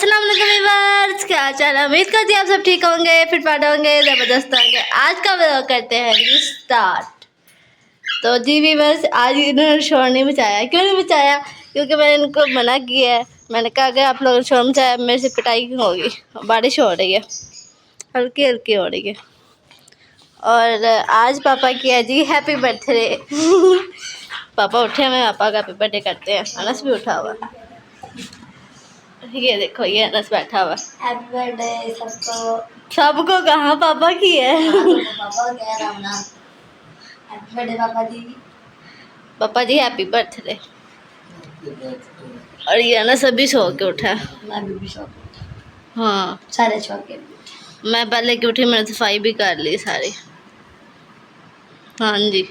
अस्सलाम वालेकुम व्यूअर्स, क्या हाल चाल है। उम्मीद करती हूँ आप सब ठीक होंगे, फिट फाट होंगे, ज़बरदस्त होंगे। आज का व्लॉग करते हैं जी स्टार्ट। तो जी व्यूअर्स, आज इन्होंने शोर नहीं मचाया। क्यों नहीं मचाया? क्योंकि मैंने इनको मना किया है। मैंने कहा अगर आप लोगों ने शोर मचाया मेरे से पिटाई होगी। बारिश हो रही है, हल्की हल्की हो रही है। और आज पापा की है जी हैप्पी बर्थडे। पापा उठे हैं, पापा का हैप्पी बर्थडे करते हैं। अनस भी उठा हुआ, ये देखो ये अनस बैठा हुआ। हैप्पी बर्थडे सबको। सबको कहाँ, पापा की है। पापा कह रहा हूँ ना, हैप्पी बर्थडे पापा जी। पापा जी हैप्पी बर्थडे। और ये अनस अभी सो के उठा। मैं भी सो के उठा। हाँ सारे सो के। मैं पहले की उठी, मैंने सफाई भी कर ली सारी। हाँ जी,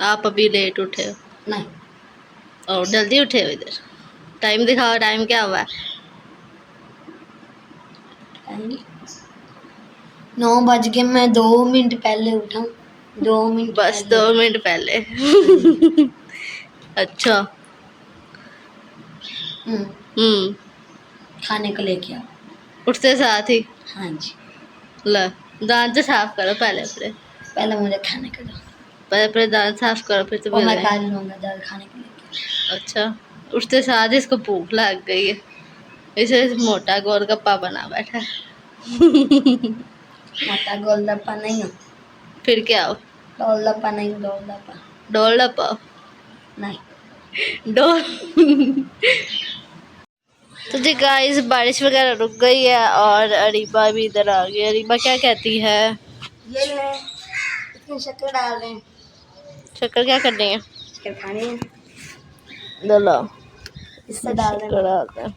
आप अभी लेट उठे हो? नहीं, और जल्दी उठे हो? इधर टाइम दिखाओ, टाइम क्या हुआ है? 9 बज के मैं 2 मिनट पहले उठा। 2 मिनट बस 2 मिनट पहले। अच्छा। खाने को लेके आओ। उठते साथ ही? हाँ जी। ला, दांत तो साफ करो पहले अपने। पहले मुझे खाने को दो। पहले अपने दांत साफ करो, फिर तो और मैं खा लूँगा दाल खाने को लेके। अच्छा, उठते साथ ही इसको भूख लग गई है, इसे मोटा गोलगप्पा बना बैठा है। मोटा गोलगप्पा नहीं हो। फिर क्या हो? गोलगप्पा नहीं, गोलगप्पा डोल डप्पा नहीं। डोल। तो जी गाइस, बारिश वगैरह रुक गई है और अरीबा भी इधर आ गई। अरीबा क्या कहती है? ये ले, इसमें शक्कर डाल दें। शक्कर क्या करनी है? शक्कर खानी है। लो इससे डाल दें। शक्कर डालते हैं।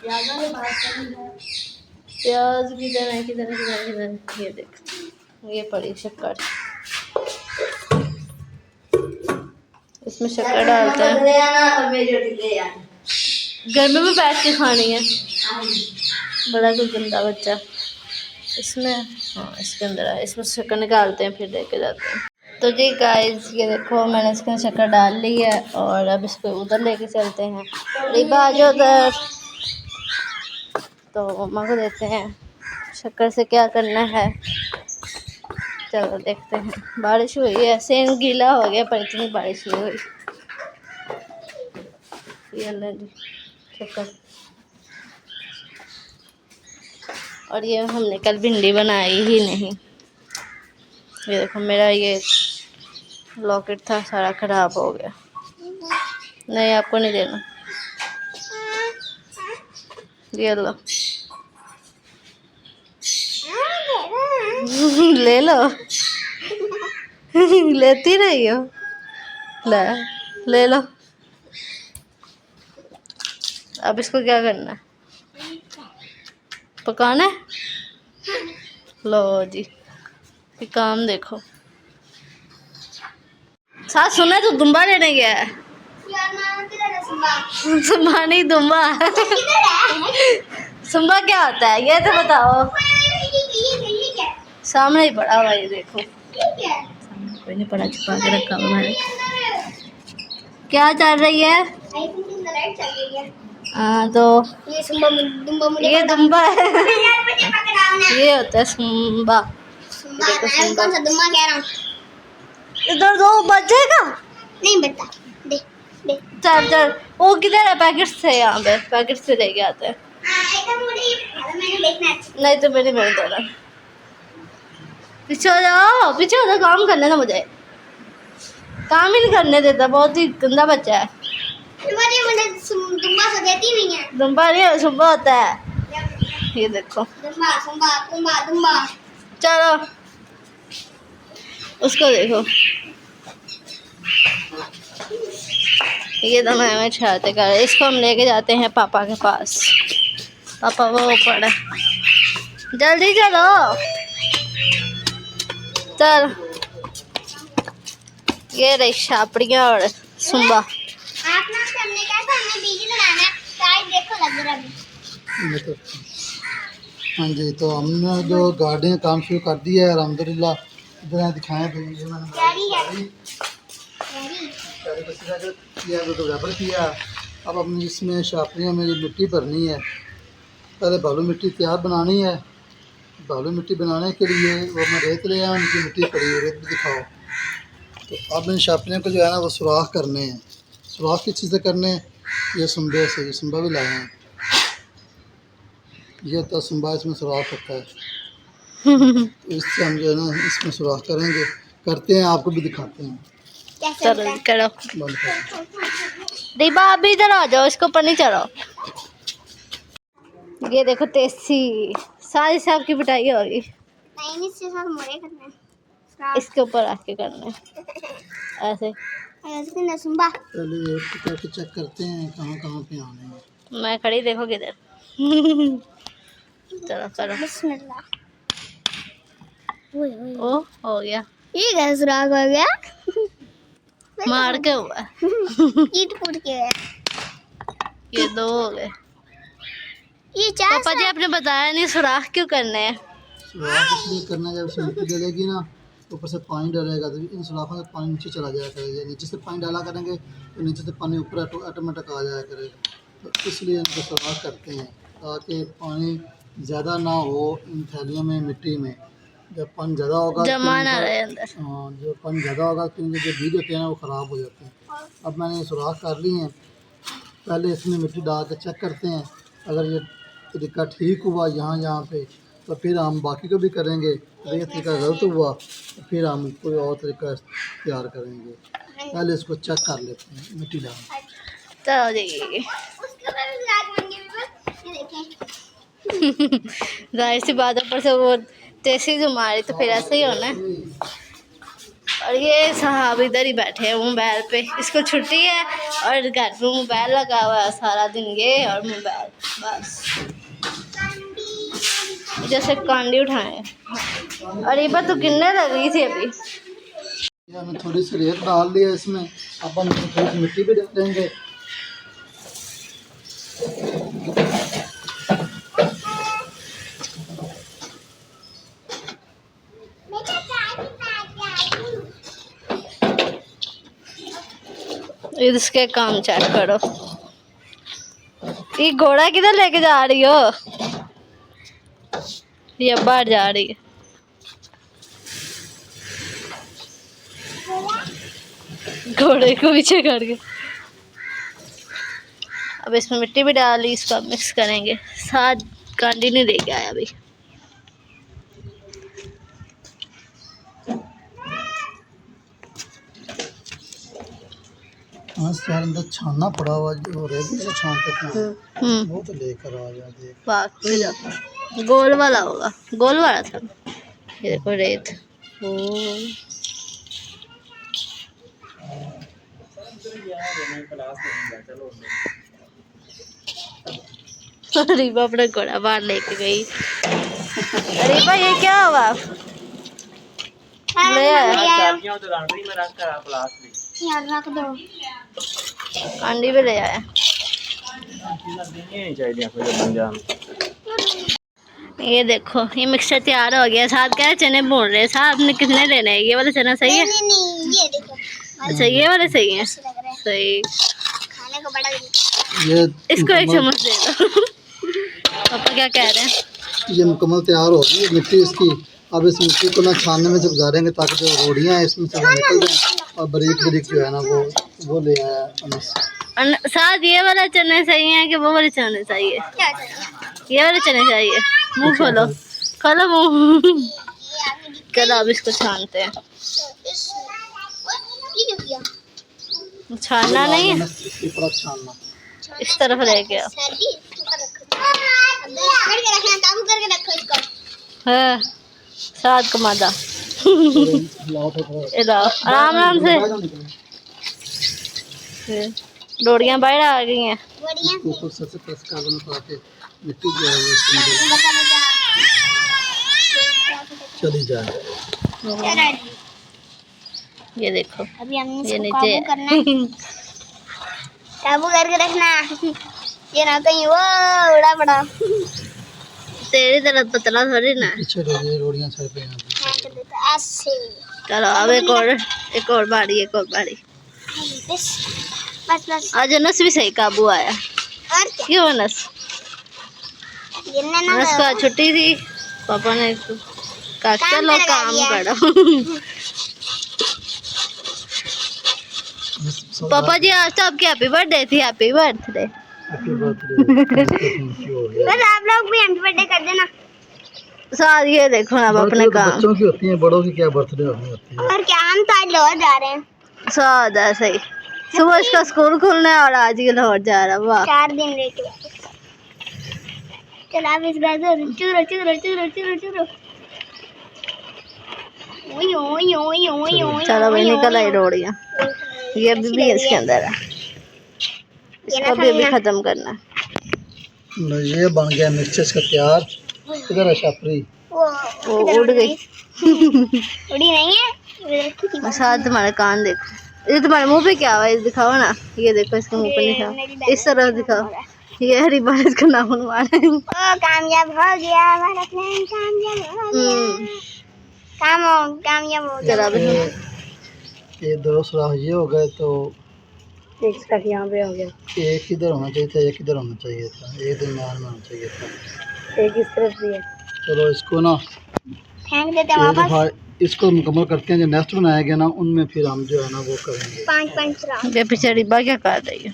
प्याज़ों में बात करनी है। प्याज किधर है, किधर है, किधर है, किधर है? ये देख, ये पड़ी शक्कर। इसमें शक्कर डालते हैं। घर में भी बैठ के खानी है। बड़ा कोई गंदा बच्चा इसमें। हाँ इसके अंदर है, इसमें शक्कर निकालते हैं फिर लेके जाते हैं। तो जी गाइस, ये देखो मैंने इसके अंदर शक्कर डाल ली है और अब इसको उधर लेके चलते हैं। रीबा आ जाओ उधर। तो मम्मा को देते हैं शक्कर से क्या करना है। चलो देखते हैं। बारिश हुई है, सेम गीला हो गया पर इतनी बारिश नहीं हुई। ये ले जी शक्कर। और ये हमने कल भिंडी बनाई ही नहीं। ये देखो मेरा ये लॉकेट था सारा ख़राब हो गया। नहीं आपको नहीं देना, ये लो। ले लो। लेती रही हो, ले लो। अब इसको क्या करना है? पकाना है? लो जी, ये काम देखो। साथ सुना तो दुम्बा लेने गया है। सुम्बा नहीं, दुम्बा। सुम्बा क्या होता है ये तो बताओ। सामने ही पड़ा हुआ, ये देखो। कोई नहीं पड़ा, छुपा के रखा हुआ है। क्या चल रही है? हाँ तो ये दुम्बा है। ये होता है सुम्बा। इधर दो, बचेगा नहीं बेटा, दे दे। चल चल, वो किधर है? पैकेट से, यहाँ पे पैकेट से लेके आते हैं। नहीं तो मैंने मेरे देना। पीछे हो जाओ, पीछे हो जाओ, काम करने ना, मुझे काम ही नहीं करने देता। बहुत ही गंदा बच्चा है। दुम्बा देती नहीं है। दुम्बा नहीं है, सुम्बा होता है। ये देखो दुम्बा सुम्बा दुम्बा दुम्बा। चलो उसको देखो, ये तो मैं छाते कर। इसको हम लेके जाते हैं पापा के पास। पापा वो ऊपर है, जल्दी चलो। चल, ये रही छापड़ियाँ और सुम्बा। आप ना करने का था, हमें बिजली लगाना है। गाइस देखो लग रहा है। हाँ जी, तो हमने जो गार्डन का काम शुरू कर दिया है अल्हम्दुलिल्लाह। इधर दिखाएं तो ये मैंने किया, तो रबर किया। अब हमने इसमें शापड़ियों में जो मिट्टी भरनी है पहले बालू मिट्टी तैयार बनानी है। बालू मिट्टी बनाने के लिए वो मैं रेत ले आया, उनकी मिट्टी पड़ी है, रेत भी दिखाओ। तो अब इन शापने को जो है ना वो सुराख करने हैं। सुराख किस चीज़ से करने हैं? ये सुंबे से, ये सुंबा भी लाए हैं। ये तो सुंबा, इसमें सुराख होता है। तो इससे हम जो है ना इसमें सुराख करेंगे, करते हैं, आपको भी दिखाते हैं। कैसे चलो होता है? करो। बंद करो। दीपा अभी इधर आ जाओ, इसके ऊपर नहीं चढ़ो। ये देखो तेसी सारी साहब की पिटाई होगी। नहीं, इससे साथ मोड़े करना है। इसके ऊपर आके करना है ऐसे। ऐसे करना सुंबा। पहले एक करके चेक करते हैं कहाँ कहाँ पे आने हैं। मैं खड़ी देखो किधर। चलो करो। बिस्मिल्लाह। ओ हो गया, ये क्या सुराग हो गया? मार के हुआ। ईट फूट के है। ये दो हो गए। ये चार पापा जी आपने बताया नहीं सुराख क्यों करने हैं? सुराख इसलिए करना है, जब उसमें मिट्टी डलेगी ना तो ऊपर से पानी डालेगा, तो इन सुराखों से पानी नीचे चला जाया करेगा। नीचे से पानी डाला करेंगे तो नीचे से पानी ऊपर ऑटोमेटिक आ जाया करेगा। तो इसलिए इनको सुराख करते हैं ताकि पानी ज़्यादा ना हो इन थैलियों में, मिट्टी में। जब पानी ज़्यादा होगा जमा ना रहे अंदर। जब पानी ज़्यादा होगा तो इनके जो बीज होते हैं ना वो ख़राब हो जाते हैं। अब मैंने ये सुराख कर ली हैं। पहले इसमें मिट्टी डाल के चेक करते हैं, अगर ये तरीका ठीक हुआ यहाँ पे तो फिर हम बाकी को भी करेंगे। अगर ये तरीका गलत हुआ तो फिर हम कोई और तरीका तैयार करेंगे। पहले इसको चेक कर लेते हैं मिट्टी डाल। चलो जी। उसके बाद सुराग बन गए। ये देखें। जाहिर सी बात ऊपर से वो तेजी जो मारी तो फिर ऐसे ही होना है। और ये साहब इधर ही बैठे हैं मोबाइल पे, इसको छुट्टी है और घर पे मोबाइल लगा हुआ है सारा दिन, ये और मोबाइल बस। जैसे कांडी उठाए। और ये बात तो किन्ने लग रही थी अभी। ये हमने थोड़ी सी रेत डाल ली है इसमें, अब हम थोड़ी सी मिट्टी भी डालेंगे। इसके काम चेक करो। ये घोड़ा किधर लेके जा रही हो? ये बाहर जा रही है। घोड़े को पीछे करके। अब इसमें मिट्टी भी डाली, इसको मिक्स करेंगे। साथ कांडी नहीं लेके आया अभी। हाँ, यार अंदर छानना पड़ा हुआ जो रेत से छानते थे वो तो लेकर आ गया। देख गोल वाला होगा, गोल वाला था। ये देखो रेत। रीबा अपना घोड़ा बाहर लेके गई। रीबा ये क्या हुआ? ले आया। यार रख दो। कांडी भी ले आया। ये देखो ये मिक्सचर तैयार हो गया। साथ क्या चने भून रहे। साथ आपने कितने लेने हैं? ये वाला चना सही है? नहीं, ये देखो। अच्छा ये वाले सही है। अच्छे लग रहे हैं। सही। खाने को बड़ा ये इसको एक चम्मच दे दो। पापा क्या कह रहे हैं? ये मुकम्मल तैयार हो गई है मिट्टी इसकी। अब इस मिट्टी को ना छानने में से गुजारेंगे ताकि जो रोटियाँ हैं इसमें से वो निकल जाएँ। और बारीक बारीक जो है ना वो ले आया अनस। साथ ये वाला चने सही है कि वो वाले चने चाहिए? क्या चाहिए? ये वाले चने चाहिए। मुंह खोलो, खोलो मुंह। चलो अब इसको छानते हैं। ये क्यों किया? छानना नहीं है, इसकी परत छानना। इस तरफ रह गया। सर्दी ऊपर रखो। करके रखना, काबू करके रखो इसको। हाँ साथ कमादा। लाओ तो थोड़ा। इधर आराम आराम से। डोरियां बाहर आ गई हैं। बढ़िया से। ऊपर से प्रेस कर देना ताकि मिट्टी जो है वो इसके अंदर चली जाए। रेडी। ये देखो अभी हमने ये इसको नीचे काबू करना है। काबू करके रखना। ये ना कहीं वो उड़ा पड़ा। तेरी तरह पतला थोड़ी ना। पीछे रह गई रोटियां सर पे यहाँ पे। ऐसे। चलो अब एक और बारी, एक और बारी। बस बस बस। आज अनस भी सही काबू आया। और क्या? क्यों अनस? गिरने ना अनस दो। को आज छुट्टी थी, पापा ने कहा काम चलो पे लगा काम दिया। करो। पापा जी आज तो आपकी हैप्पी बर्थडे थी, happy birthday. Happy birthday, thank you हो गया। बस आप लोग भी हैप्पी बर्थडे कर देना। साथ ये देखो अब अपने बर्थडे तो काम बच्चों की होती है, बड़ों की क्या बर्थडे होनी होती है। और क्या, हम तो आज लाहौर जा रहे हैं। साथ ऐसा ही। सुबह इसका स्कूल खुलना है और आज ये लाहौर जा रहा है। वाह 4 दिन रह के वापस। चलो आप इस बार चूरो चूरो चूरो चूरो चूरो। ओय ओय ओय ओय ओय। चलो भाई निकल आई रोड़ियाँ, ये अभी भी इसके अंदर है, इसको भी अभी खत्म करना है। ये बन गया मिक्सचर का तैयार। इधर है शापरी, वो उड़ गई। उड़ी नहीं है, ये रखी थी। साथ तुम्हारे कान देखो, ये तुम्हारे मुंह पे क्या हुआ है दिखाओ ना, ये देखो इसके मुंह पे दिखाओ, इस तरफ दिखाओ। ये हरी बारिश का नाखून मारा है। ओ कामयाब हो गया हमारा प्लान, कामयाब हो गया। कामयाब हो गया। चलो अभी ये दो सुराख ये हो गए तो एक तक यहाँ पे हो गया, एक इधर होना चाहिए था, एक इधर होना चाहिए था, एक दरमियान में होना चाहिए था। एक इस तरफ भी है। चलो इसको ना फेंक देते हैं एक वापस। दफा इसको मुकम्मल करते हैं। जो नेक्स्ट बनाया गया ना उनमें फिर हम जो है ना वो करेंगे। 5 सुराख। ये पीछे डिब्बा क्या कर रही है?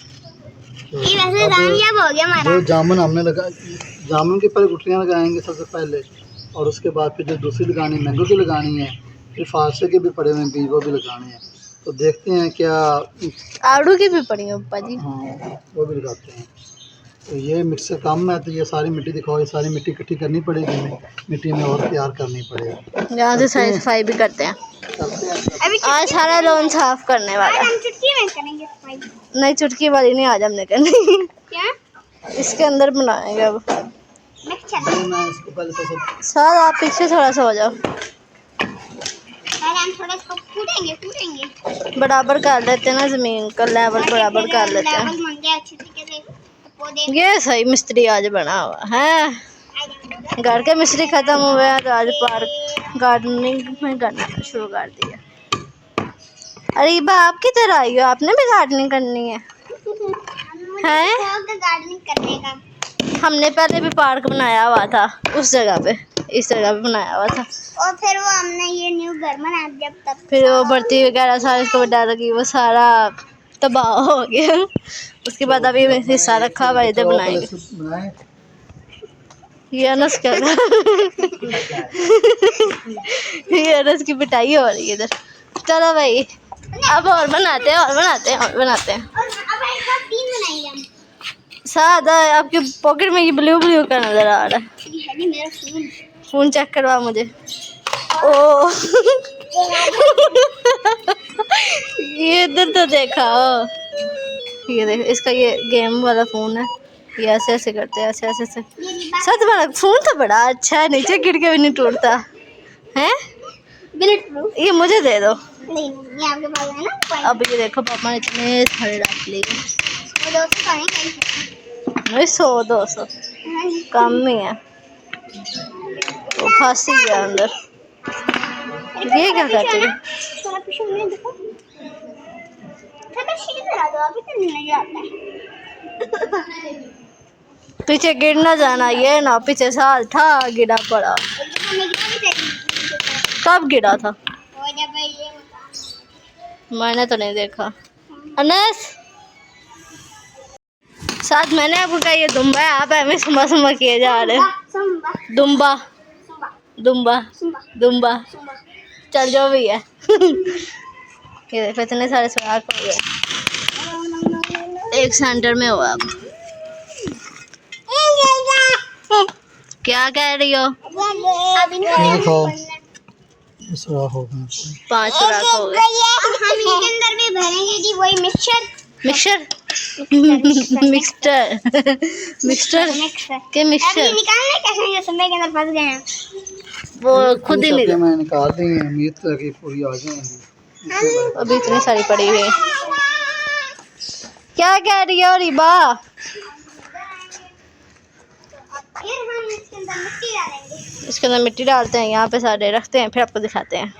तो ये वैसे कामयाब हो गया हमारा। जो जामुन हमने लगा, जामुन की पहले गुठलियाँ लगाएंगे सबसे पहले, और उसके बाद फिर जो दूसरी लगानी है मैंगो की लगानी है, फिर फारसे के भी पड़े हुए हैं बीज वो भी लगाने हैं। तो देखते हैं क्या। आड़ू की भी पड़ी है पप्पा जी। हाँ वो भी लगाते हैं। तो ये मिक्सर कम है तो ये सारी मिट्टी दिखाओ, ये सारी मिट्टी इकट्ठी करनी पड़ेगी, मिट्टी में और तैयार करनी पड़ेगी। यहाँ से सारी सफाई भी करते हैं। चलते हैं। अभी आज सारा लॉन साफ करने वाला है। हम चुटकी में करेंगे सफाई। नहीं चुटकी वाली नहीं आज हमने करनी, क्या? इसके अंदर बनाएंगे अब। मिक्सचर। ये मैं इसको पहले तो सब सर आप पीछे थोड़ा सा हो जाओ, पहले हम थोड़ा इसको कूटेंगे। बराबर कर लेते हैं ना, जमीन का लेवल बराबर कर लेते हैं। लेवल बन गया अच्छे तरीके से। पौधे ये सही मिस्त्री आज बना हुआ है। घर के मिस्त्री खत्म हुए हैं तो आज पार्क गार्डनिंग में करना शुरू कर दिया। अरे बा आप किधर आई हो, आपने भी गार्डनिंग करनी है? हैं? गार्डनिंग करने का। हमने पहले भी पार्क बनाया हुआ था उस जगह पे, इस जगह पे बनाया हुआ था, और फिर वो हमने ये न्यू घर बनाया जब तक। फिर वो भर्ती वगैरह सारा इसको डाल लगी, वो सारा तबाह हो गया। उसके बाद अभी हिस्सा रखा हुआ इधर बनाएंगे। बनाए। ये अनस क्या ये अनस की पिटाई हो रही है इधर। चलो भाई अब और बनाते हैं और बनाते हैं और बनाते हैं। और अब एक साथ 3 बनाएंगे हम। साथ आपके पॉकेट में ये ब्लू ब्लू का नजर आ रहा है। ये है जी मेरा फोन। फोन चेक करवा मुझे। ओ ये इधर तो देखा हो, ये देखो इसका ये गेम वाला फोन है, ये ऐसे ऐसे करते हैं, ऐसे ऐसे ऐसे। ये रिबा सच में फोन तो बड़ा अच्छा है, नीचे गिर के भी नहीं टूटता है। Minute proof. ये मुझे दे दो। नहीं ये आपके पास है ना कोई। अब ये देखो पापा ने इतने सारे रख लिए, वो दोस्त का नहीं। 100-200 कम ही है। वो फंस ही गया अंदर। ये क्या करते हैं? थोड़ा पीछे मुड़े देखो। थोड़ा सीधे करा दो, अभी तो नहीं जाता है। पीछे गिर ना जाना, ये ना पीछे साल था गिरा पड़ा। हमें कितनी चाहिए? कब गिरा था? वो जब ये होता। मैंने तो नहीं देखा। अनस साथ मैंने आपको कहा ये दुम्बा है, आप हमें सुम्बा सुम्बा किए जा रहे हैं। सुम्बा दुम्बा सुम्बा दुम्बा सुम्बा दुम्बा सुम्बा। चल जो भी है। ये देखो इतने सारे सुराख हो गए, एक सेंटर में हुआ। अब क्या कह रही हो? अब देखो इनको इस सुराख हो गए। 5 सुराख हो गए। हम इनके अंदर भी भरेंगे जी वही मिक्सचर। मिक्सचर मिक्सचर मिक्सचर के अभी मिक्सचर निकालने कैसे हैं जो सुम्बे के अंदर फंस गए हैं? वो खुद ही शक्लें नहीं, मैं निकाल दी हैं, उम्मीद है कि पूरी आ जाएंगी। अभी इतनी सारी पड़ी हुई है। क्या कह रही हो रिबा? फिर हम इसके अंदर मिट्टी डालेंगे। इसके अंदर मिट्टी डालते हैं, यहाँ पे सारे रखते हैं, फिर आपको दिखाते हैं।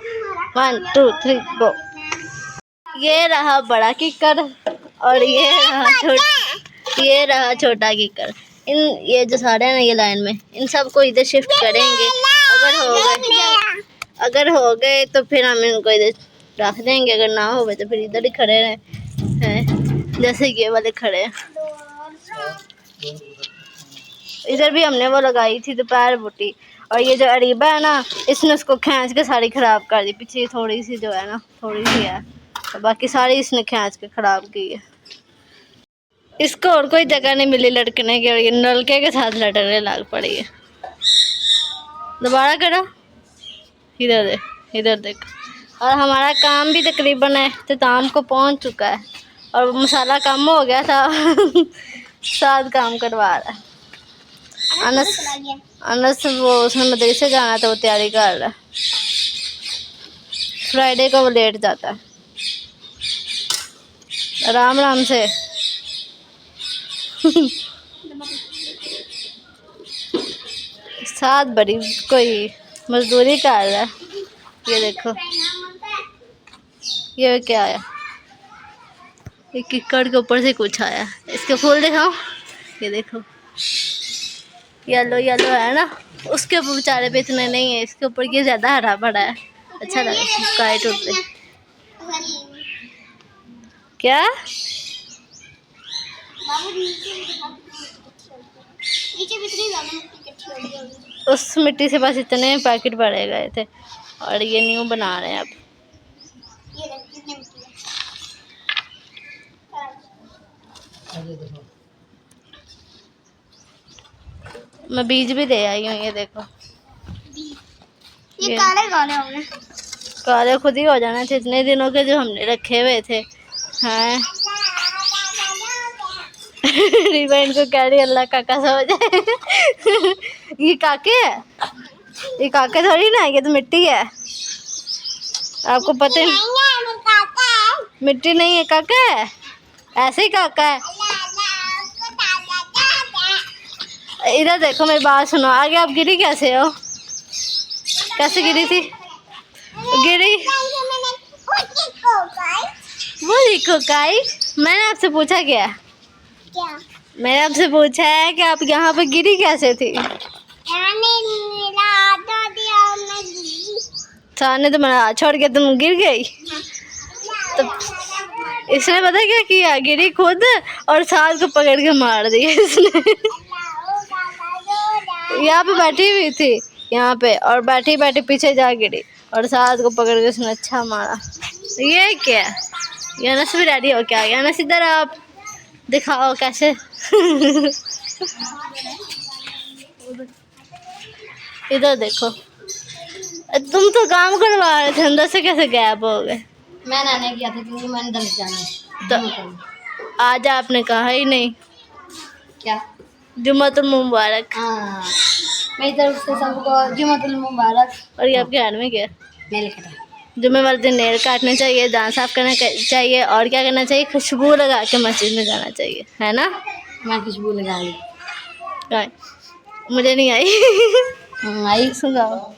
1 2 3 गो। ये रहा बड़ा किकर और ये रहा छोटा किकर। इन ये जो सारे हैं ना ये लाइन में, इन सबको इधर शिफ्ट करेंगे। अगर हो गए तो फिर हम इनको इधर रख देंगे, अगर ना हो गए तो फिर इधर ही खड़े हैं जैसे ये वाले खड़े हैं। इधर भी हमने वो लगाई थी दोपहर बूटी, और ये जो अरीबा है ना इसने उसको खींच के सारी ख़राब कर दी। पीछे थोड़ी सी जो है ना थोड़ी सी है, तो बाकी सारी इसने खींच के ख़राब की है। इसको और कोई जगह नहीं मिली लड़कने की, और ये नलके के साथ लड़ने लग पड़ी है। दोबारा करो, इधर देख, इधर देख। और हमारा काम भी तकरीबन इख्तिताम को पहुंच चुका है, और मसाला कम हो गया था साथ काम करवा रहा है। अनस वो उसने मदरसे जाना था, वो तैयारी कर रहा है। फ्राइडे को वो लेट जाता है। आराम आराम से साथ बड़ी कोई मजदूरी कर रहा है। ये देखो ये क्या आया, ये किक्कड़ के ऊपर से कुछ आया। इसके फूल दिखाओ, ये देखो येलो येलो है ना, उसके ऊपर बेचारे पे इतने नहीं है, इसके ऊपर ये ज़्यादा हरा भरा है। अच्छा लगा काइट उड़ते। क्या उस मिट्टी से बस इतने पैकेट भरे गए थे, और ये न्यू बना रहे हैं अब। मैं बीज भी ले आई हूँ, ये देखो। ये काले काले हो गए, काले खुद ही हो जाना थे, इतने दिनों के जो हमने रखे हुए थे। हाँ रीबा इनको कह रही अल्लाह काका सो जाए ये काके है, ये काके थोड़ी ना, ये तो मिट्टी है। आपको पता है मिट्टी नहीं है, काका है, ऐसे ही काका है। इधर देखो मेरी बात सुनो, आगे आप गिरी कैसे हो, कैसे गिरी थी? गिरी वो देखो काई, मैंने आपसे पूछा क्या? मैंने आपसे पूछा है कि आप यहाँ पे गिरी कैसे थी? सामने तो मेरा हाथ छोड़ के तुम गिर गई। तो इसने पता क्या किया, गिरी खुद और साथ को पकड़ के मार दिया इसने यहाँ पे बैठी हुई थी यहाँ पे, और बैठी बैठी पीछे जा गिरी, और साथ को पकड़ के उसने अच्छा मारा। ये क्या, अनस भी रेडी हो क्या गया? अनस इधर आप दिखाओ कैसे इधर देखो, तुम तो काम करवा रहे थे, अंदर से कैसे गायब हो गए? मैं नहाने गया था क्योंकि मैंने दल जाना तो आज आपने कहा ही नहीं। क्या? जुम्मतुल मुबारक। हाँ, मेरी तरफ से सबको जुम्मतुल मुबारक। और ये आपके हाथ में क्या? Nail cutter. जुम्मे वाले दिन नेल काटने चाहिए, दांत साफ करना चाहिए, और क्या करना चाहिए? खुशबू लगा के मस्जिद में जाना चाहिए, है ना? मैं खुशबू लगा ली। मुझे नहीं आई आई सुनाओ।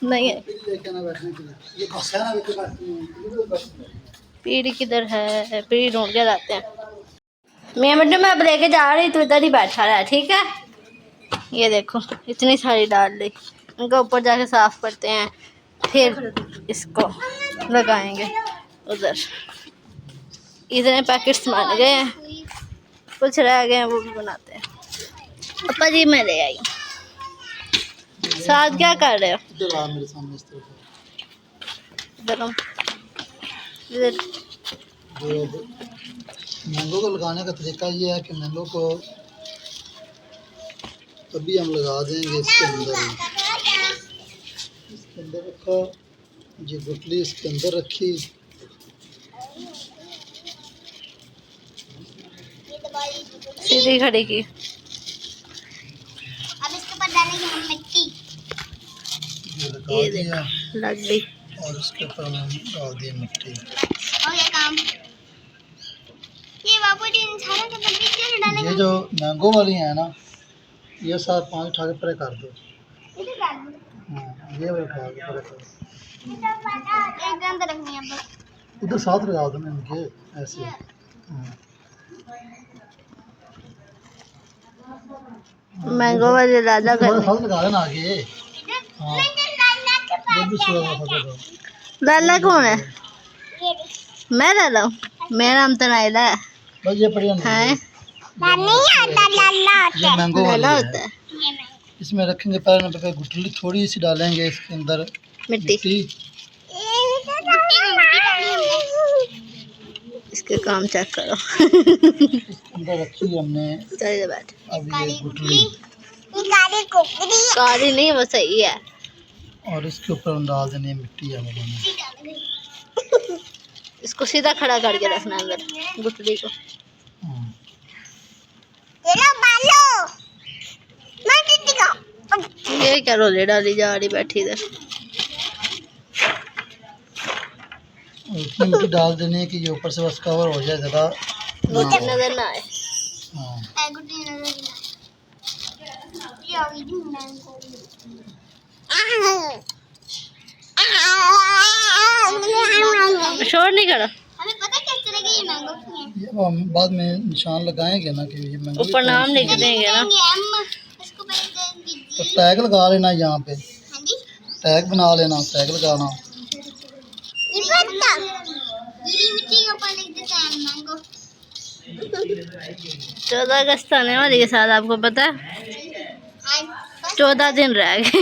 नहीं है। पीढ़ी किधर है? पीढ़ी ढूंढ के लाते हैं। मैं बेटे मैं अब लेके जा रही, तो इधर ही बैठा रहा, ठीक है? ये देखो इतनी सारी डाल ली, इनका ऊपर जाके साफ करते हैं, फिर इसको लगाएंगे उधर। इतने पैकेट्स बन गए हैं, कुछ रह गए हैं वो भी बनाते हैं। पापा जी मैं ले आई। साथ क्या कर रहे हो? इधर आ मेरे सामने इस तरफ। इधर जो मैंगो को लगाने का तरीका ये है कि मैंगो को अभी हम लगा देंगे इसके अंदर रखा, ये गुठली इसके अंदर रखी, सीधी खड़ी की। अब इसके ऊपर डालेंगे हम मिट्टी। ये लगा दिया लग गई। और उसके ऊपर हम डाल दिए मिट्टी। हो गया काम। ये बाबू जी इन सारे के ऊपर मिट्टी डालेंगे। ये जो मैंगो वाली है ना, ये साथ 5 उठा के परे कर दो। इधर डाल दो। हाँ, ये वाला उठा के परे कर एक अंदर रखनी है बस। उधर साथ लगा दो ना इनके ऐसे। हाँ। मैंगो वाले दादा थोड़ा करने। फल लगा लेना आगे। हाँ ये भी सुबह का फल है। लाला कौन है? ये देख। मैं लाला हूँ। मेरा नाम तो नाइला है। बस ये बढ़िया नहीं हैं? नहीं आता लाला ये मैंगो वाली लाला है। होता है। ये मैं इसमें रखेंगे पहले नंबर पे गुठली थोड़ी सी डालेंगे इसके अंदर मिट्टी। इसके काम चेक करो। इसके अंदर रखी है हमने चलिए बैठ। अब ये गुठली काली कुकड़ी काली नहीं, वो सही है। और इसके ऊपर हम डाल देनी है मिट्टी हमें। इसको सीधा खड़ा करके रखना अंदर गुठली को। चलो बालो मैं टिटी का ये क्या रोले डाली जा रही बैठी इधर। और इतनी मिट्टी डाल देनी है कि ये ऊपर से बस कवर हो जाए ज़्यादा गुठली नजर ना आए। हाँ गुड्डी नजर ये आ गई मैंगो शोर नहीं करो। हमें पता कैसे चलेगा ये मैंगो की है ये वो हम बाद में निशान लगाएंगे ना कि ये मैंगो ऊपर नाम लिख देंगे ना। इसको पहले दे तो दीजिए। टैग लगा लेना यहाँ पे, हाँ जी टैग बना लेना, टैग लगाना। ये पता गीली मिट्टी के ऊपर लिख देते हैं मैंगो। 14 अगस्त आने वाली है साल, आपको पता है? 14 दिन रह गए।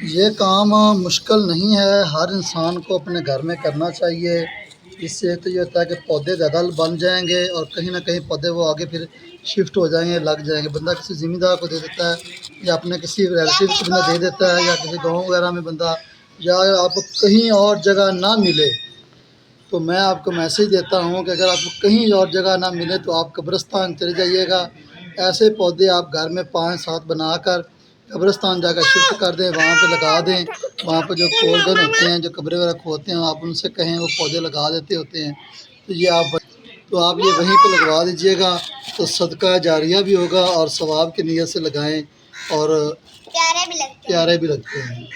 ये काम मुश्किल नहीं है, हर इंसान को अपने घर में करना चाहिए। इससे तो ये होता है कि पौधे ज़्यादा बन जाएंगे और कहीं ना कहीं पौधे वो आगे फिर शिफ्ट हो जाएंगे, लग जाएंगे। बंदा किसी ज़मींदार को दे देता है या अपने किसी रिलेटिव को बंदा दे देता है या किसी गांव वगैरह में बंदा, या आपको कहीं और जगह ना मिले तो मैं आपको मैसेज देता हूँ कि अगर आपको कहीं और जगह ना मिले तो आप कब्रिस्तान चले जाइएगा। ऐसे पौधे आप घर में 5-7 बनाकर कब्रिस्तान जाकर शिफ्ट कर दें, वहाँ पे लगा दें। वहाँ पे जो कोलगन होते हैं, जो कब्रें वगैरह खोदते हैं, आप उनसे कहें वो पौधे लगा देते होते हैं। तो ये आप ये वहीं पे लगवा दीजिएगा तो सदका जारिया भी होगा और सवाब की नीयत से लगाएं और प्यारे भी लगते हैं।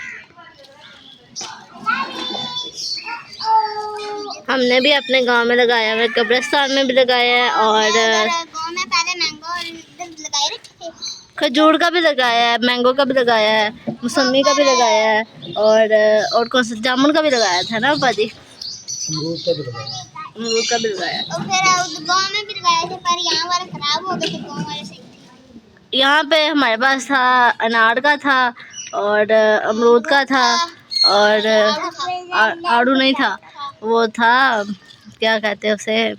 हमने भी अपने गांव में लगाया है, कब्रिस्तान में भी लगाया है और गांव में पहले मैंगो लगाए रखे थे। खजूर का भी लगाया है, मैंगो का भी लगाया है, मौसमी का भी लगाया है और कौन सा जामुन का भी लगाया था ना बाजी, अमरूद का भी लगाएं। अमरूद का भी लगाया है। और फिर गांव में भी लगाए थे पर यहाँ वाले खराब हो गए थे, गांव वाले सही थे। यहाँ पे हमारे पास था अनार का था और अमरूद का था और आड़ू नहीं था, वो था क्या कहते हैं उसे,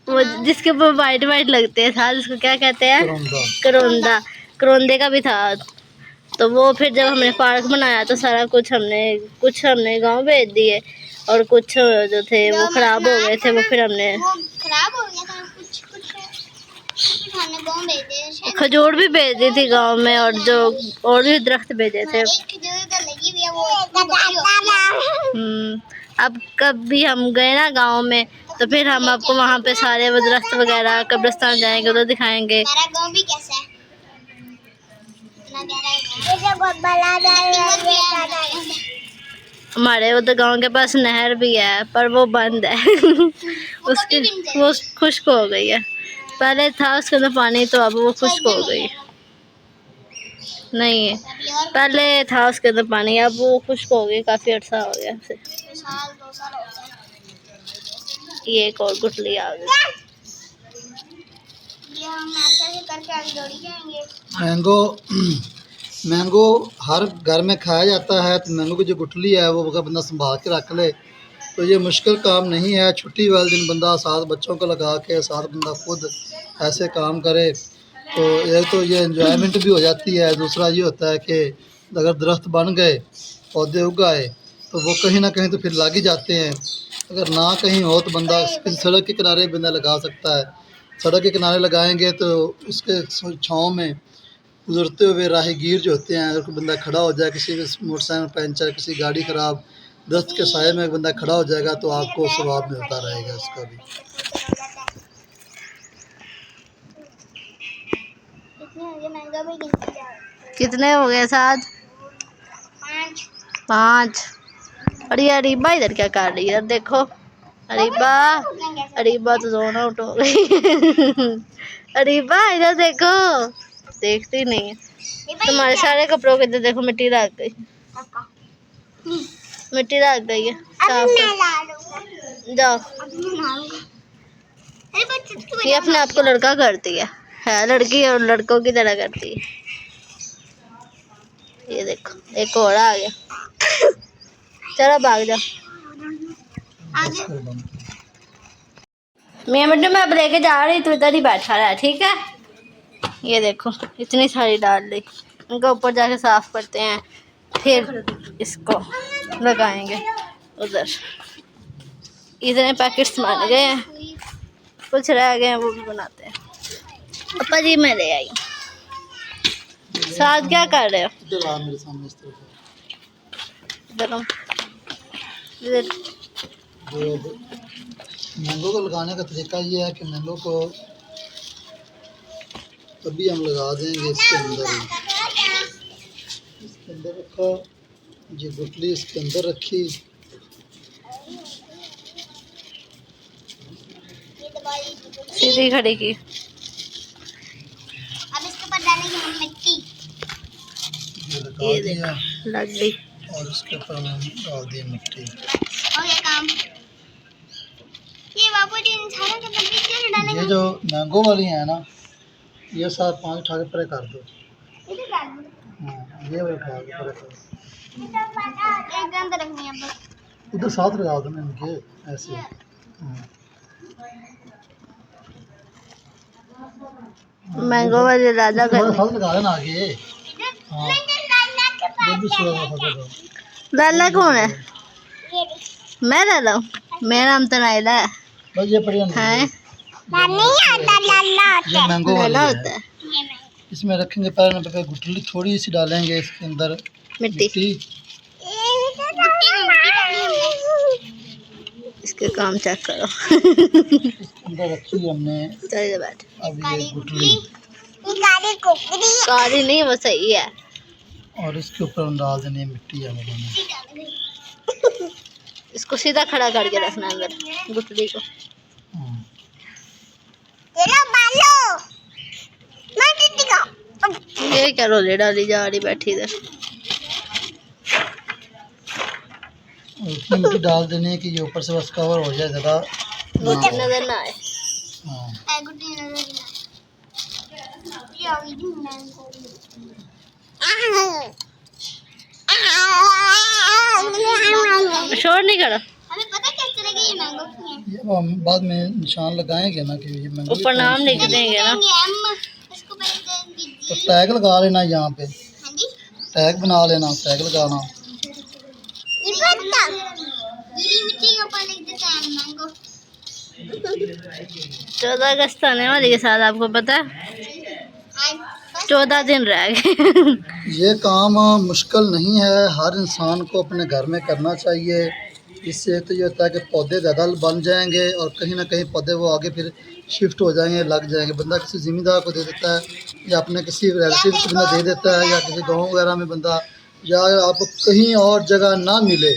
वो जिसके ऊपर वाइट वाइट लगते हैं था, जिसको क्या कहते हैं, करोंदा। करोंदे का भी था। तो वो फिर जब हमने पार्क बनाया तो सारा कुछ हमने गांव भेज दिए और कुछ जो थे वो खराब हो गए थे, वो फिर हमने वो खराब हो गया था, कुछ हमने गांव भेजे। शायद खजूर भी भेज दी थी गांव में और जो और भी दरख्त भेजे थे। एक खजूर का लगी हुई है वो इतनी बड़ी होती है। अब कभी हम गए ना गांव में तो फिर हम आपको वहाँ पे सारे वो दरख्त वगैरह कब्रिस्तान जाएंगे उधर दिखाएंगे। हमारा गांव भी कैसा है, इतना प्यारा है। हमारे उधर गांव के पास नहर भी है पर वो बंद है। उसकी वो खुश्क हो गई है, पहले था उसके अंदर पानी तो अब वो खुश्क हो गई। नहीं है, पहले था उसके अंदर पानी, अब वो खुश्क हो गई, काफ़ी अर्सा हो गया उसे। साल 2 साल हो गए। ये एक और गुठली आ गई। ये हम ऐसे करके आगे दौड़ी जाएंगे। मैंगो हर घर में खाया जाता है, तो मैंगो की जो गुठली है वो अगर बंदा संभाल के रख ले तो ये मुश्किल काम नहीं है। छुट्टी वाले दिन बंदा साथ बच्चों को लगा के साथ बंदा खुद ऐसे काम करे तो एक तो ये एंजॉयमेंट भी हो जाती है, दूसरा ये होता है कि अगर दरख्त बन गए, पौधे उग आए तो वो कहीं ना कहीं तो फिर लग ही जाते हैं। अगर ना कहीं हो तो बंदा किसी सड़क के किनारे बंदा लगा सकता है। सड़क के किनारे लगाएंगे तो उसके छाँव में गुजरते हुए राहगीर जो होते हैं, अगर कोई बंदा खड़ा हो जाए, किसी मोटरसाइकिल पंचर, किसी गाड़ी ख़राब, दरख्त के साए में बंदा खड़ा हो जाएगा तो आपको सवाब मिलता रहेगा उसका भी। महंगा भी गिनती जा रहा है। कितने हो गए साथ? 5। और ये अरीबा इधर क्या कर रही है? देखो अरीबा तो जोन आउट हो गई। अरीबा इधर देखो, देखती नहीं है। तुम्हारे सारे कपड़ों के इधर देखो मिट्टी लग गई, मिट्टी लग गई है। साफ कर। जाओ, ये अपने आप को लड़का करती है लड़की और लड़कों की तरह करती है। ये देखो एक और आ गया, चलो भाग जाओ। मैं बेटे मैं अब लेके जा रही, तू इधर ही बैठा रहा, ठीक है। ये देखो इतनी सारी डाल ली, इनको ऊपर जाके साफ करते हैं, फिर इसको लगाएंगे उधर। इतने पैकेट्स बन गए हैं, कुछ रह गए हैं वो भी बनाते हैं। पापा जी मैं ले आई। साथ क्या कर रहे हो? इधर आ मेरे सामने इस तरफ। इधर मैंगो को लगाने का तरीका ये है कि मैंगो को अभी हम लगा देंगे इसके अंदर रखा, ये गुठली इसके अंदर रखी, सीधी खड़ी की। अब इसके ऊपर डालेंगे हम मिट्टी। ये लगा दिया लग गई। और इसके ऊपर हम डाल दिए मिट्टी। हो गया काम। ये बाबू जी इन सारे के ऊपर मिट्टी डालेंगे। ये जो मैंगो वाली है ना, ये 7-5 उठा के परे कर दो। इधर डाल दो। हाँ, ये वाली उठा के परे कर दो। एक अंदर रखनी है बस। उधर साथ लगा दो ना इनके ऐसे। हाँ। मैंगो वाले राजा तुम्हारे कर साथ लगा देना आगे। हाँ, ये भी सुबह का फोटो दो। लाला कौन है? मैं लाला हूँ, मेरा नाम तो नाइला है। बस ये बढ़िया हैं? ये मैंगो वाली लाला होता है। है। इसमें रखेंगे पहले पे गुठली थोड़ी सी डालेंगे इसके अंदर मिट्टी। इसके काम चेक करो। इसके अंदर रखी हमने। चलिए बैठ। अब ये गुठली कारी नहीं, वो सही है। और इसके ऊपर हम डाल देने मिट्टी है मैंने। इसको सीधा खड़ा करके रखना अंदर गुठली को। हाँ। ये क्या रोले डाली जा रही बैठी इधर। और इतनी मिट्टी डाल देनी है कि ये ऊपर से बस कवर हो जाए, ज़्यादा गुठली नजर ना आए। हाँ। शोर नहीं करो। हमें पता कैसे चलेगा ये मैंगो की है? ये वो हम बाद में निशान लगाएंगे ना कि ये मैंगो। ऊपर नाम लिख देंगे ना। इसको पहले दे दीजिए। तो टैग लगा लेना यहाँ पे, हाँ जी। टैग बना लेना, टैग लगाना। गीली मिट्टी के ऊपर लिख देते हैं मैंगो। 14 अगस्त आने वाली के साथ आपको पता है 14 दिन रह गए। ये काम मुश्किल नहीं है, हर इंसान को अपने घर में करना चाहिए। इससे तो ये होता है कि पौधे ज़्यादा बन जाएंगे और कहीं ना कहीं पौधे वो आगे फिर शिफ्ट हो जाएंगे, लग जाएंगे। बंदा किसी ज़मींदार को दे देता है या अपने किसी रिलेटिव को बंदा दे देता है, या किसी गाँव वगैरह में बंदा, या आपको कहीं और जगह ना मिले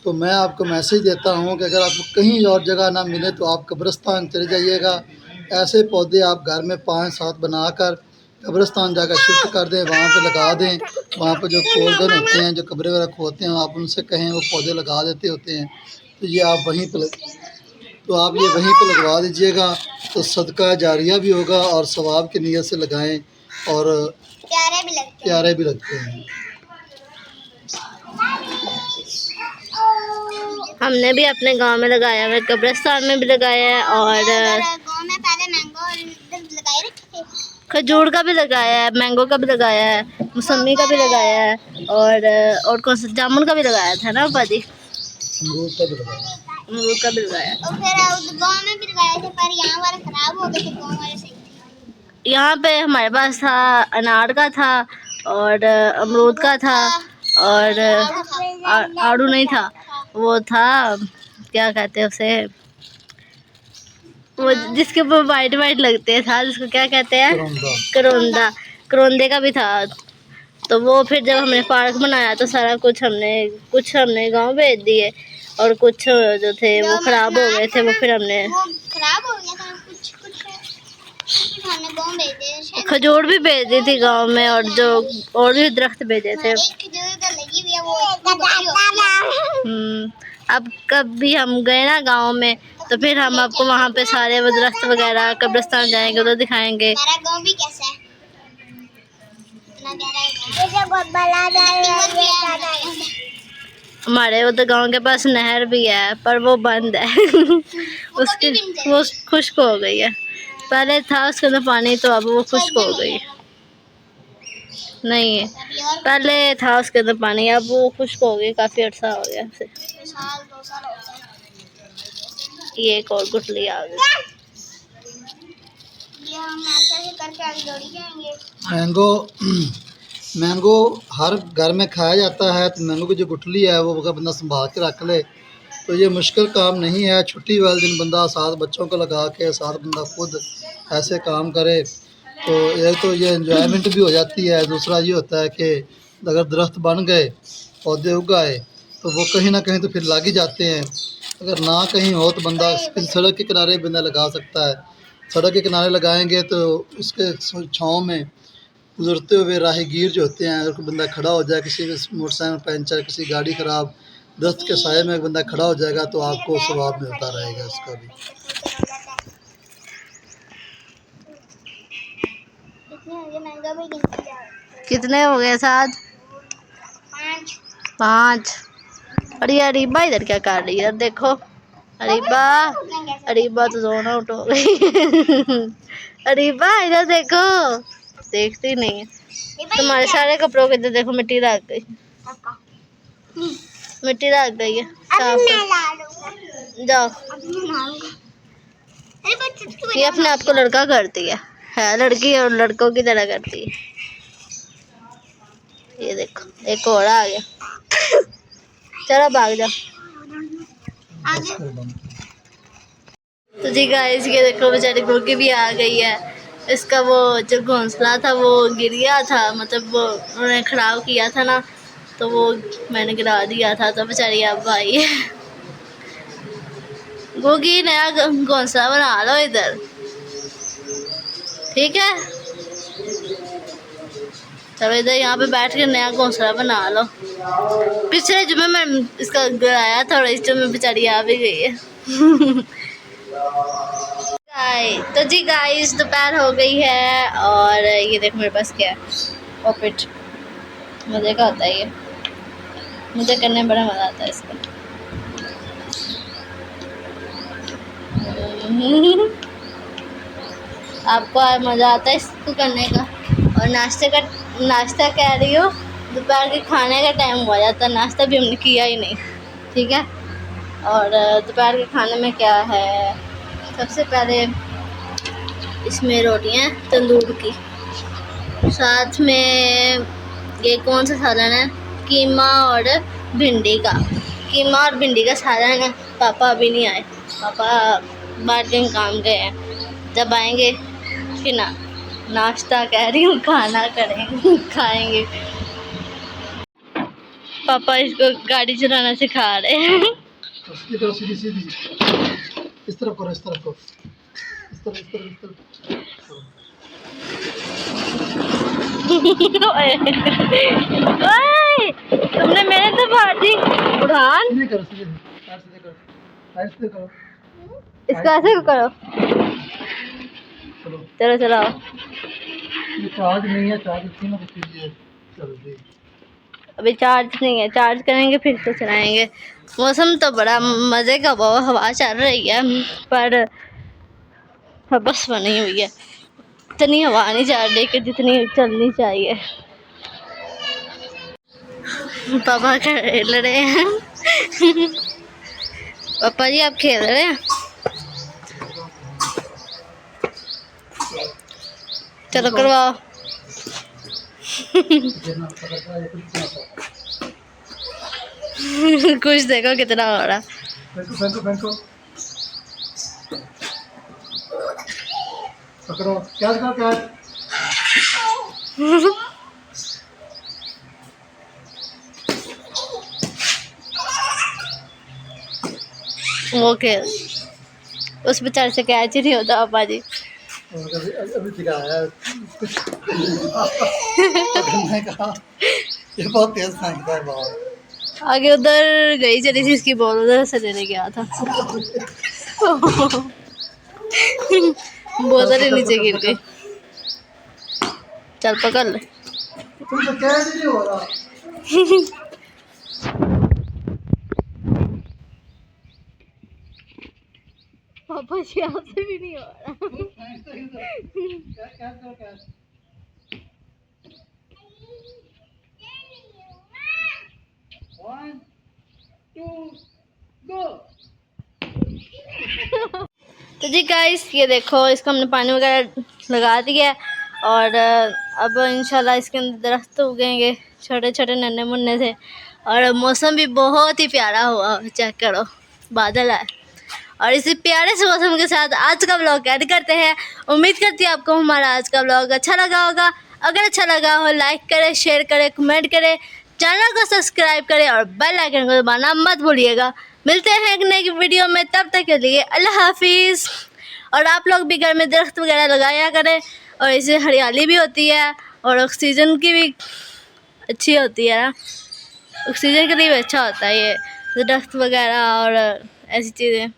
तो मैं आपको मैसेज देता हूँ कि अगर आपको कहीं और जगह ना मिले तो आप कब्रिस्तान चले जाइएगा। ऐसे पौधे आप घर में 5-7 बनाकर कब्रिस्तान जाकर शिफ्ट कर दें, वहाँ पे लगा दें। वहाँ पे जो खोलगन होते हैं, जो कब्रें वगैरह खोदते हैं, आप उनसे कहें वो पौधे लगा देते होते हैं। तो ये आप वहीं पे आप ये वहीं पे लगवा दीजिएगा, तो सदका जारिया भी होगा और सवाब की नीयत से लगाएं और प्यारे भी लगते हैं। हमने भी अपने गांव में लगाया है, कब्रिस्तान में भी लगाया है, और गांव में पहले मैंगो लगाए रखे थे। खजूर का भी लगाया है, मैंगो का भी लगाया है, मौसमी का भी लगाया है, और कौन सा जामुन का भी लगाया था ना पाजी, अमरूद का भी लगाया। अमरूद का भी लगाया। और फिर गांव में भी लगाए थे, पर यहाँ वाले खराब हो गए थे, गांव वाले सही थे। यहाँ पे हमारे पास था, अनार का था और अमरूद का था, और आड़ू नहीं था, वो था क्या कहते हैं उसे, वो जिसके ऊपर वाइट वाइट लगते हैं था, जिसको क्या कहते हैं, करोंदा। करोंदे का भी था। तो वो फिर जब हमने पार्क बनाया तो सारा कुछ हमने गांव भेज दिए, और कुछ जो थे वो खराब हो गए थे, वो फिर हमने वो खराब हो गया था, कुछ हमने गाँव भेजे शायद खजूर भी भेज दी थी गांव में, और जो और भी दरख्त भेजे थे। एक खजूर तो लगी हुई है वो इतनी बड़ी होती है। अब कभी हम गए ना गांव में तो फिर हम आपको वहाँ पे सारे वो दरख्त वगैरह, कब्रिस्तान जाएंगे उधर दिखाएंगे। हमारा गाँव भी कैसा है इतना गहरा है। हमारे उधर गांव के पास नहर भी है पर वो बंद है उसकी वो खुश्क हो गई है। पहले था उसके अंदर पानी, तो अब वो खुश्क हो गई है। नहीं है, पहले था उसके अंदर पानी, अब वो खुश्क हो गई, काफी अर्सा हो गया उसे। साल 2 साल हो गए। ये एक और गुठली आ गई। ये हम ऐसे करके आगे दौड़ी जाएंगे। मैंगो मैंगो हर घर में खाया जाता है, तो मैंगो की जो गुठली है वो अगर बंदा संभाल के रख ले तो ये मुश्किल काम नहीं है। छुट्टी वाले दिन बंदा साथ बच्चों को लगा के साथ बंदा खुद ऐसे काम करे तो ये एंजॉयमेंट भी हो जाती है। दूसरा ये होता है कि अगर दरख्त बन गए, पौधे उगाए, तो वो कहीं ना कहीं तो फिर लग ही जाते हैं। अगर ना कहीं हो तो बंदा किसी सड़क के किनारे बंदा लगा सकता है। सड़क के किनारे लगाएंगे तो उसके छाँव में गुजरते हुए राहगीर जो होते हैं, अगर कोई बंदा खड़ा हो जाए, किसी का मोटरसाइकिल पंचर, किसी गाड़ी ख़राब, दरख्त के साए में बंदा खड़ा हो जाएगा तो आपको सवाब मिलता रहेगा उसका भी। ये महंगा भी गिनती जाओ। कितने हो गए? 7 5। और ये अरीबा इधर क्या कर रही है? इधर देखो अरीबा, अरीबा तो जोन आउट हो गई अरीबा इधर देखो, देखती नहीं है। तुम्हारे सारे कपड़ों के इधर देखो मिट्टी लग गई, मिट्टी लग गई है। साफ कर। जाओ, ये अपने आप को लड़का करती है लड़की और लड़कों की तरह करती है। ये देखो एक और आ गया, चलो भाग जाओ। तो जी गाइस ये देखो बेचारी मुर्गी भी आ गई है। इसका वो जो घोंसला था वो गिर गया था, मतलब वो उन्होंने खराब किया था ना, तो वो मैंने गिरा दिया था, तो बेचारी अब आई है। गोगी नया घोंसला बना लो इधर, ठीक है? चलो इधर यहाँ पे बैठ के नया घोंसला बना लो। पिछले जुम्मे में इसका गिराया था और इस जुम्मे बेचारी आ भी गई है तो जी गाइस दोपहर हो गई है और ये देखो मेरे पास क्या है, पॉपिट। मज़े का होता है ये, मुझे करने में बड़ा मज़ा आता है इसका। आपको मज़ा आता है इसको करने का। और नाश्ता कह रही हो, दोपहर के खाने का टाइम हो जाता है, नाश्ता भी हमने किया ही नहीं, ठीक है? और दोपहर के खाने में क्या है, सबसे पहले इसमें रोटियां तंदूर की, साथ में ये कौन सा सालन है, कीमा और भिंडी का, कीमा और भिंडी का सालन है। पापा अभी नहीं आए, पापा बाहर कहीं काम गए हैं, जब आएंगे फिर नाश्ता कह रही हूँ, खाना करेंगे खाएंगे। पापा इसको गाड़ी चलाना सिखा रहे हैं। सीधी इस तरफ करो, इस तरफ को, इस तरफ ओए, तुमने मेरे तो भाजी उड़ान नहीं करो, सीधे करो, ऐसे करो, इसको ऐसे करो। चलो चलाओ। ये चार्ज नहीं है, चार्ज थी ना कीजिए, चलो जी। अभी चार्ज नहीं है, चार्ज करेंगे फिर से चलाएंगे। मौसम तो बड़ा मज़े का, बहुत हवा चल रही है पर बस बनी हुई है, इतनी हवा नहीं चल रही कि जितनी चलनी चाहिए। पापा खेल रहे हैं पापा जी आप खेल रहे हैं, चलो करवाओ कुछ देखो कितना हो रहा। फेंको पकड़ो, कैच करो, कैच। वो खेल, उस बेचारे से कैच ही नहीं होता पापा जी। और अभी अभी सिखाया मैंने कहा ये बहुत तेज फेंकता है बाहर। आगे उधर गई चली थी इसकी बॉल, उधर से लेने गया था। बोतल ही नीचे गिर गई। चल पकड़ ले। तुम तो कह नहीं हो रहा। पापा जी आपसे भी नहीं हो रहा। One, two, go. तो जी गाइस ये देखो, इसको हमने पानी वगैरह लगा दिया है और अब इंशाल्लाह इसके अंदर दरख्त उगेंगे छोटे छोटे नन्हे मुन्ने से। और मौसम भी बहुत ही प्यारा हुआ, चेक करो बादल है। और इसी प्यारे से मौसम के साथ आज का व्लॉग ऐड करते हैं। उम्मीद करती हूँ आपको हमारा आज का व्लॉग अच्छा लगा होगा। अगर अच्छा लगा हो लाइक करें, शेयर करें, कमेंट करें, चैनल को सब्सक्राइब करें और बेल आइकन को दबाना मत भूलिएगा। मिलते हैं एक नई वीडियो में, तब तक के लिए अल्लाह हाफिज़। और आप लोग भी घर में दरख्त वगैरह लगाया करें, और इससे हरियाली भी होती है और ऑक्सीजन की भी अच्छी होती है ना, ऑक्सीजन के लिए भी अच्छा होता है ये दरख्त वगैरह और ऐसी चीज़ें।